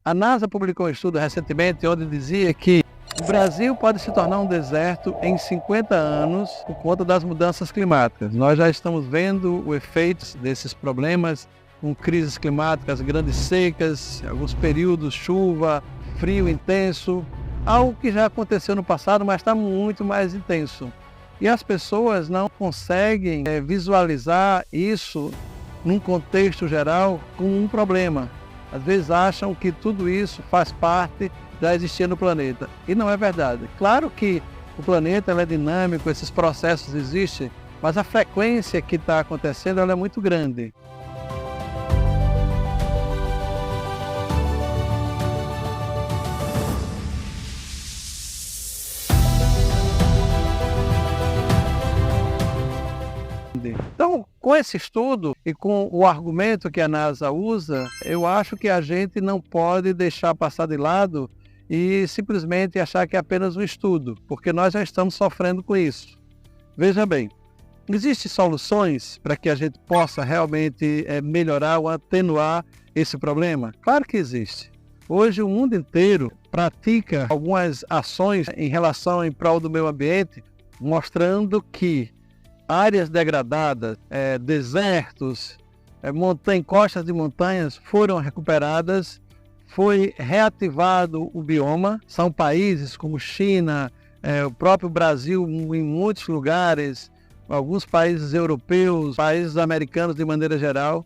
A NASA publicou um estudo recentemente onde dizia que o Brasil pode se tornar um deserto em 50 anos por conta das mudanças climáticas. Nós já estamos vendo o efeito desses problemas com crises climáticas, grandes secas, alguns períodos, chuva, frio intenso, algo que já aconteceu no passado, mas está muito mais intenso. E as pessoas não conseguem visualizar isso num contexto geral como um problema. Às vezes acham que tudo isso faz parte da existência no planeta. E não é verdade. Claro que o planeta é dinâmico, esses processos existem, mas a frequência que está acontecendo ela é muito grande. Então, com esse estudo e com o argumento que a NASA usa, eu acho que a gente não pode deixar passar de lado e simplesmente achar que é apenas um estudo, porque nós já estamos sofrendo com isso. Veja bem, existem soluções para que a gente possa realmente melhorar ou atenuar esse problema? Claro que existe. Hoje o mundo inteiro pratica algumas ações em relação em prol do meio ambiente, mostrando que áreas degradadas, desertos, costas de montanhas foram recuperadas, foi reativado o bioma. São países como China, o próprio Brasil em muitos lugares, alguns países europeus, países americanos de maneira geral,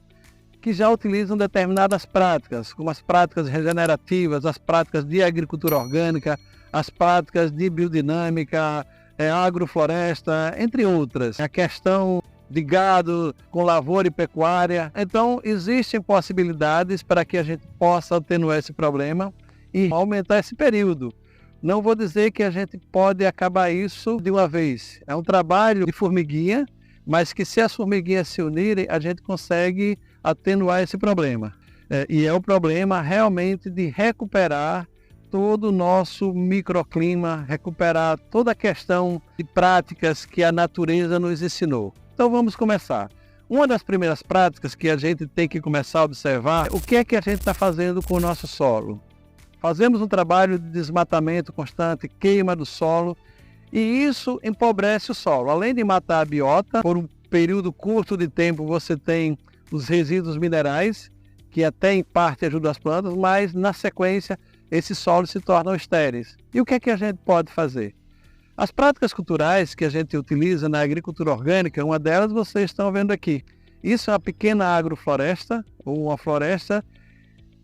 que já utilizam determinadas práticas, como as práticas regenerativas, as práticas de agricultura orgânica, as práticas de biodinâmica, agrofloresta, entre outras. A questão de gado com lavoura e pecuária. Então, existem possibilidades para que a gente possa atenuar esse problema e aumentar esse período. Não vou dizer que a gente pode acabar isso de uma vez. É um trabalho de formiguinha, mas que se as formiguinhas se unirem, a gente consegue atenuar esse problema. E é o problema realmente de recuperar todo o nosso microclima, recuperar toda a questão de práticas que a natureza nos ensinou. Então vamos começar. Uma das primeiras práticas que a gente tem que começar a observar é o que é que a gente está fazendo com o nosso solo. Fazemos um trabalho de desmatamento constante, queima do solo, e isso empobrece o solo. Além de matar a biota, por um período curto de tempo você tem os resíduos minerais, que até em parte ajudam as plantas, mas na sequência esses solos se tornam estéreis. E o que é que a gente pode fazer? As práticas culturais que a gente utiliza na agricultura orgânica, uma delas vocês estão vendo aqui. Isso é uma pequena agrofloresta, ou uma floresta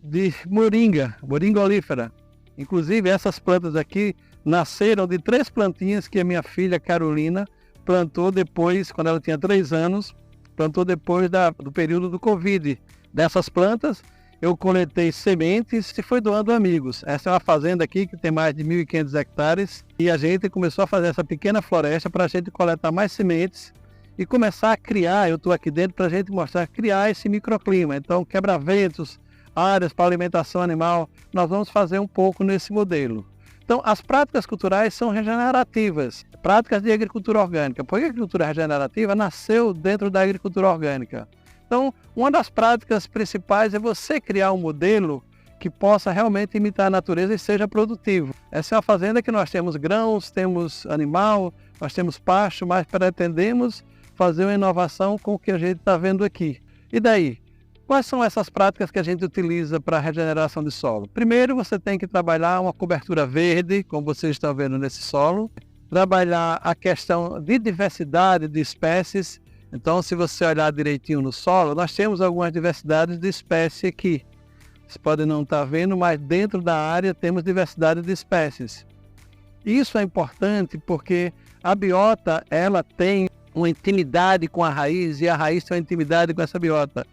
de moringa olífera. Inclusive essas plantas aqui nasceram de 3 plantinhas que a minha filha Carolina plantou depois, quando ela tinha 3 anos, plantou depois do período do Covid. Dessas plantas, eu coletei sementes e fui doando a amigos. Essa é uma fazenda aqui que tem mais de 1.500 hectares e a gente começou a fazer essa pequena floresta para a gente coletar mais sementes e começar a criar, eu estou aqui dentro para a gente mostrar, criar esse microclima. Então, quebra-ventos, áreas para alimentação animal, nós vamos fazer um pouco nesse modelo. Então, as práticas culturais são regenerativas, práticas de agricultura orgânica. Porque a agricultura regenerativa nasceu dentro da agricultura orgânica. Então, uma das práticas principais é você criar um modelo que possa realmente imitar a natureza e seja produtivo. Essa é uma fazenda que nós temos grãos, temos animal, nós temos pasto, mas pretendemos fazer uma inovação com o que a gente está vendo aqui. E daí? Quais são essas práticas que a gente utiliza para a regeneração de solo? Primeiro, você tem que trabalhar uma cobertura verde, como vocês estão vendo nesse solo. Trabalhar a questão de diversidade de espécies. Então, se você olhar direitinho no solo, nós temos algumas diversidades de espécies aqui. Vocês podem não estar vendo, mas dentro da área temos diversidade de espécies. Isso é importante porque a biota, ela tem uma intimidade com a raiz e a raiz tem uma intimidade com essa biota.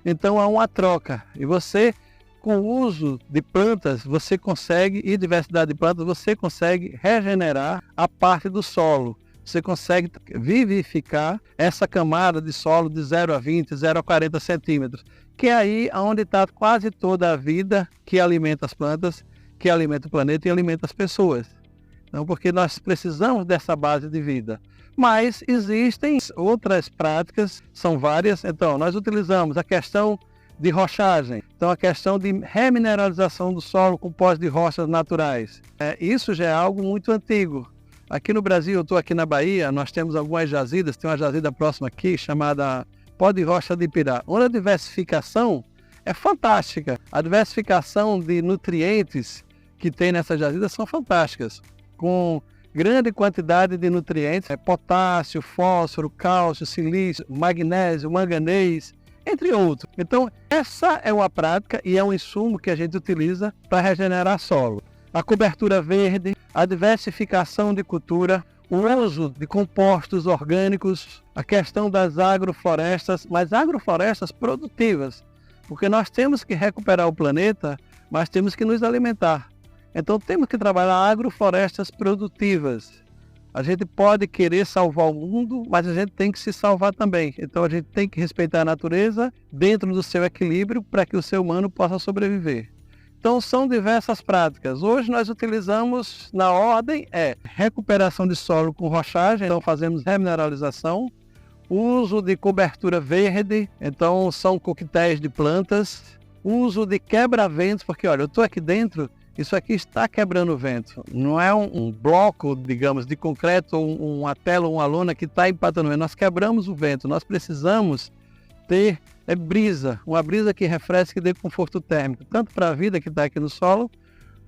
Então, há uma troca. E você, com o uso de plantas, você consegue, e diversidade de plantas, você consegue regenerar a parte do solo. Você consegue vivificar essa camada de solo de 0 a 20, 0 a 40 centímetros, que é aí onde está quase toda a vida que alimenta as plantas, que alimenta o planeta e alimenta as pessoas. Então, porque nós precisamos dessa base de vida. Mas existem outras práticas, são várias. Então, nós utilizamos a questão de rochagem. Então, a questão de remineralização do solo com pós de rochas naturais. Isso já é algo muito antigo. Aqui no Brasil, eu estou aqui na Bahia, nós temos algumas jazidas, tem uma jazida próxima aqui, chamada Pó de Rocha de Ipirá, onde a diversificação é fantástica. A diversificação de nutrientes que tem nessas jazidas são fantásticas, com grande quantidade de nutrientes, potássio, fósforo, cálcio, silício, magnésio, manganês, entre outros. Então, essa é uma prática e é um insumo que a gente utiliza para regenerar solo. A cobertura verde, a diversificação de cultura, o uso de compostos orgânicos, a questão das agroflorestas, mas agroflorestas produtivas, porque nós temos que recuperar o planeta, mas temos que nos alimentar. Então temos que trabalhar agroflorestas produtivas. A gente pode querer salvar o mundo, mas a gente tem que se salvar também. Então a gente tem que respeitar a natureza dentro do seu equilíbrio para que o ser humano possa sobreviver. Então são diversas práticas. Hoje nós utilizamos, na ordem, recuperação de solo com rochagem, então fazemos remineralização, uso de cobertura verde, então são coquetéis de plantas, uso de quebra-ventos, porque olha, eu estou aqui dentro, isso aqui está quebrando o vento. Não é um bloco, digamos, de concreto, uma tela ou uma lona que está empatando o vento. Nós quebramos o vento, nós precisamos ter brisa, uma brisa que refresque e dê conforto térmico, tanto para a vida que está aqui no solo,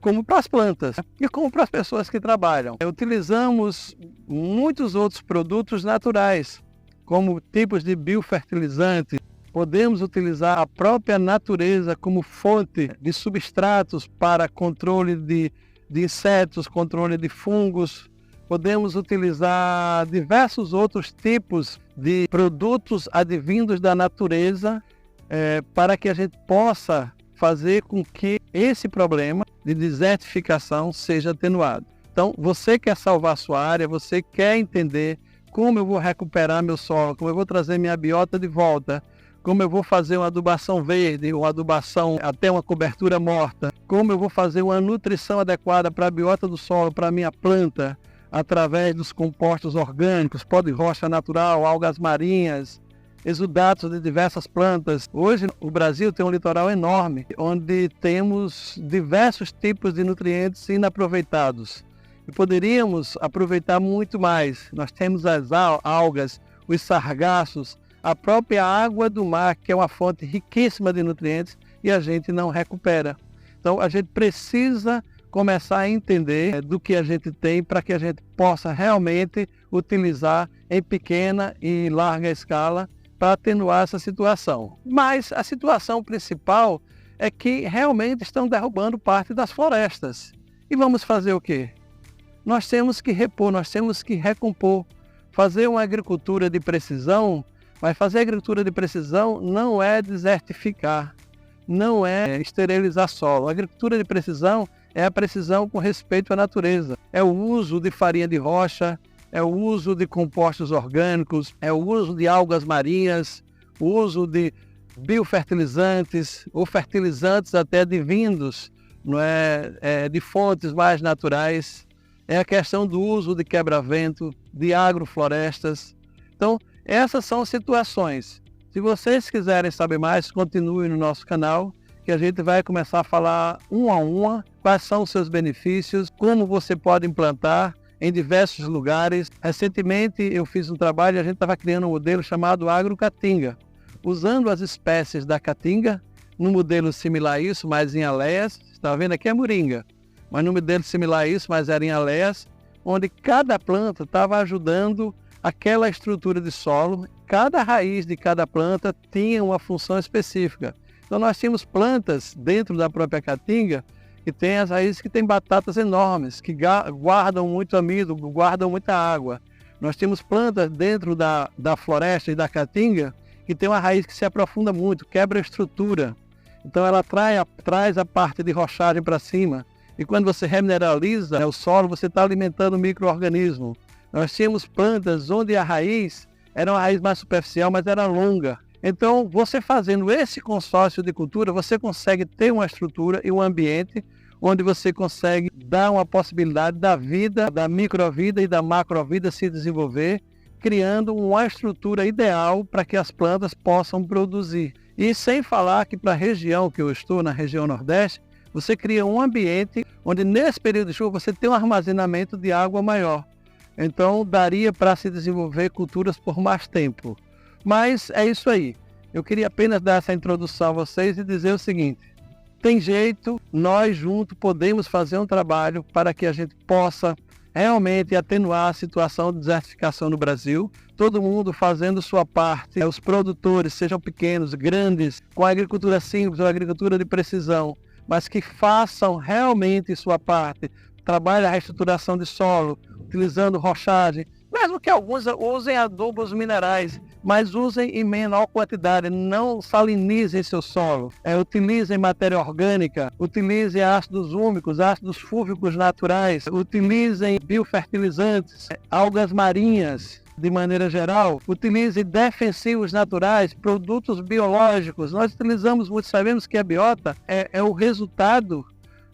como para as plantas e como para as pessoas que trabalham. Utilizamos muitos outros produtos naturais, como tipos de biofertilizantes. Podemos utilizar a própria natureza como fonte de substratos para controle de insetos, controle de fungos. Podemos utilizar diversos outros tipos de produtos advindos da natureza para que a gente possa fazer com que esse problema de desertificação seja atenuado. Então, você quer salvar a sua área, você quer entender como eu vou recuperar meu solo, como eu vou trazer minha biota de volta, como eu vou fazer uma adubação verde, uma adubação até uma cobertura morta, como eu vou fazer uma nutrição adequada para a biota do solo, para a minha planta, através dos compostos orgânicos, pó de rocha natural, algas marinhas, exudatos de diversas plantas. Hoje o Brasil tem um litoral enorme, onde temos diversos tipos de nutrientes inaproveitados. E poderíamos aproveitar muito mais. Nós temos as algas, os sargassos, a própria água do mar, que é uma fonte riquíssima de nutrientes, e a gente não recupera. Então a gente precisa começar a entender do que a gente tem para que a gente possa realmente utilizar em pequena e larga escala para atenuar essa situação. Mas a situação principal é que realmente estão derrubando parte das florestas. E vamos fazer o quê? Nós temos que repor, nós temos que recompor, fazer uma agricultura de precisão, mas fazer agricultura de precisão não é desertificar, não é esterilizar solo. A agricultura de precisão é a precisão com respeito à natureza. É o uso de farinha de rocha, é o uso de compostos orgânicos, é o uso de algas marinhas, o uso de biofertilizantes, ou fertilizantes até advindos, não é, de fontes mais naturais. É a questão do uso de quebra-vento, de agroflorestas. Então, essas são situações. Se vocês quiserem saber mais, continue no nosso canal, que a gente vai começar a falar uma a uma quais são os seus benefícios, como você pode implantar em diversos lugares. Recentemente eu fiz um trabalho e a gente estava criando um modelo chamado Agrocatinga, usando as espécies da caatinga, num modelo similar a isso, mas em aleias. Está vendo aqui a moringa, mas num modelo similar a isso, mas era em aleias, onde cada planta estava ajudando aquela estrutura de solo. Cada raiz de cada planta tinha uma função específica. Então nós tínhamos plantas dentro da própria caatinga que tem as raízes que têm batatas enormes, que guardam muito amido, guardam muita água. Nós temos plantas dentro da floresta e da caatinga que tem uma raiz que se aprofunda muito, quebra a estrutura. Então ela traz a parte de rochagem para cima. E quando você remineraliza o solo, você está alimentando o micro-organismo. Nós tínhamos plantas onde a raiz era uma raiz mais superficial, mas era longa. Então, você fazendo esse consórcio de cultura, você consegue ter uma estrutura e um ambiente onde você consegue dar uma possibilidade da vida, da microvida e da macrovida se desenvolver, criando uma estrutura ideal para que as plantas possam produzir. E sem falar que para a região que eu estou, na região Nordeste, você cria um ambiente onde nesse período de chuva você tem um armazenamento de água maior. Então daria para se desenvolver culturas por mais tempo. Mas é isso aí. Eu queria apenas dar essa introdução a vocês e dizer o seguinte: tem jeito, nós juntos podemos fazer um trabalho para que a gente possa realmente atenuar a situação de desertificação no Brasil. Todo mundo fazendo sua parte, os produtores, sejam pequenos, grandes, com a agricultura simples ou agricultura de precisão, mas que façam realmente sua parte. Trabalhe a reestruturação de solo, utilizando rochagem, mesmo que alguns usem adubos minerais, mas usem em menor quantidade, não salinizem seu solo, utilizem matéria orgânica, utilizem ácidos úmicos, ácidos fúlvicos naturais, utilizem biofertilizantes, algas marinhas, de maneira geral, utilize defensivos naturais, produtos biológicos. Nós utilizamos muito, sabemos que a biota é o resultado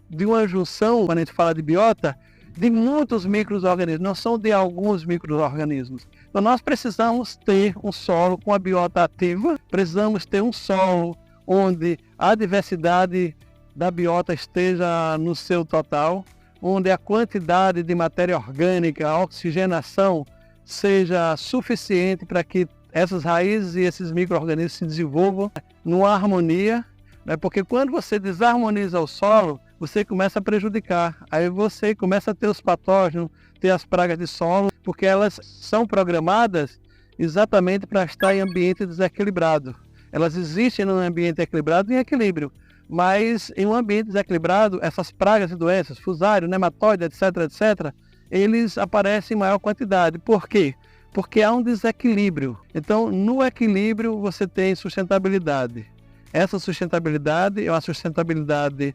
de uma junção, quando a gente fala de biota, de muitos micro-organismos, não são de alguns micro-organismos. Então nós precisamos ter um solo com a biota ativa, precisamos ter um solo onde a diversidade da biota esteja no seu total, onde a quantidade de matéria orgânica, a oxigenação seja suficiente para que essas raízes e esses micro-organismos se desenvolvam numa harmonia, né? Porque quando você desarmoniza o solo, você começa a prejudicar. Aí você começa a ter os patógenos, ter as pragas de solo, porque elas são programadas exatamente para estar em ambiente desequilibrado. Elas existem num ambiente equilibrado em equilíbrio, mas em um ambiente desequilibrado, essas pragas e doenças, fusário, nematóide, etc., eles aparecem em maior quantidade. Por quê? Porque há um desequilíbrio. Então, no equilíbrio, você tem sustentabilidade. Essa sustentabilidade é uma sustentabilidade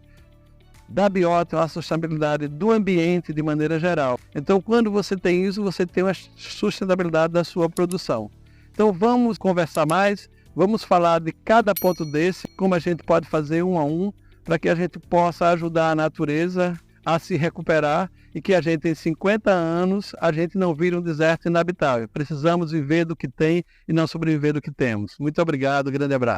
da biota, é uma sustentabilidade do ambiente de maneira geral. Então, quando você tem isso, você tem uma sustentabilidade da sua produção. Então, vamos conversar mais, vamos falar de cada ponto desse, como a gente pode fazer um a um, para que a gente possa ajudar a natureza a se recuperar e que a gente, em 50 anos, a gente não vire um deserto inabitável. Precisamos viver do que tem e não sobreviver do que temos. Muito obrigado, grande abraço.